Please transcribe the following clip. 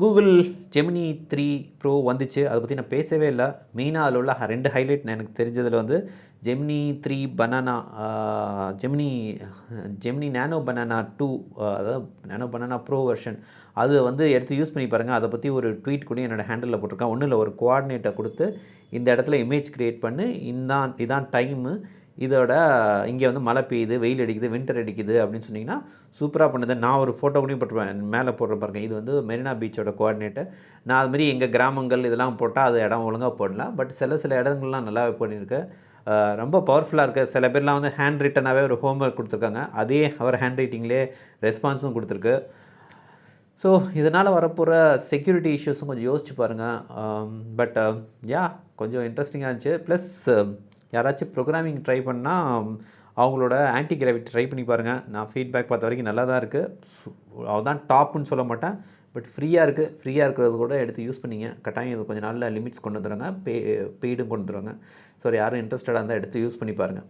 Google Gemini 3 bro வந்துச்சு. அதை பற்றி நான் பேசவே இல்லை. மெயினாக அதில் உள்ள 2 ஹைலைட் நான் எனக்கு தெரிஞ்சதில் வந்து Gemini 3 banana, Gemini Gemini nano banana 2, அதாவது நேனோ பனானா ப்ரோ வெர்ஷன், அது வந்து எடுத்து யூஸ் பண்ணி பாருங்கள். அதை பற்றி ஒரு ட்வீட் கூட என்னோடய ஹேண்டிலில் போட்டிருக்கேன். ஒன்றும் இல்லை, ஒரு கோஆர்டினேட்டை கொடுத்து இந்த இடத்துல இமேஜ் க்ரியேட் பண்ணி இதான் டைமு, இதோட இங்கே வந்து மழை பெய்யுது, வெயில் அடிக்குது, வின்டர் அடிக்குது அப்படின்னு சொன்னிங்கன்னா சூப்பராக பண்ணுது. நான் ஒரு ஃபோட்டோ கூட போட்டுருவேன், மேலே போடுற பாருங்க. இது வந்து மெரினா பீச்சோட கோஆர்டினேட்டு. நான் அதுமாரி எங்கள் கிராமங்கள் இதெல்லாம் போட்டால் அது இடம் ஒழுங்காக போடலாம். பட் சில இடங்கள்லாம் நல்லாவே பண்ணியிருக்கு. ரொம்ப பவர்ஃபுல்லாக இருக்குது. சில பேர்லாம் வந்து ஹேண்ட் ரிட்டனாகவே ஒரு ஹோம்ஒர்க் கொடுத்துருக்காங்க. அதே அவர் ஹேண்ட் ரைட்டிங்லேயே ரெஸ்பான்ஸும் கொடுத்துருக்கு. ஸோ இதனால் வரப்போகிற செக்யூரிட்டி இஷ்யூஸும் கொஞ்சம் யோசிச்சு பாருங்கள். பட் கொஞ்சம் இன்ட்ரெஸ்டிங்காக இருந்துச்சு. ப்ளஸ் யாராச்சும் ப்ரோக்ராமிங் ட்ரை பண்ணால் அவங்களோட ஆன்டி கிராவிட்டி ட்ரை பண்ணி பாருங்கள். நான் ஃபீட்பேக் பார்த்த வரைக்கும் நல்லா தான் இருக்குது. அதுதான் டாப்புன்னு சொல்ல மாட்டேன், பட் ஃப்ரீயாக இருக்குது. ஃப்ரீயாக இருக்கிறது கூட எடுத்து யூஸ் பண்ணிங்க. கட்டாயம் இது கொஞ்சம் நாளில் லிமிட்ஸ் கொண்டு வந்துடுங்க, பெய்டும் கொண்டு வந்துடுவாங்க. ஸோ யாரும் இன்ட்ரெஸ்டடாக இருந்தால் எடுத்து யூஸ் பண்ணி பாருங்கள்.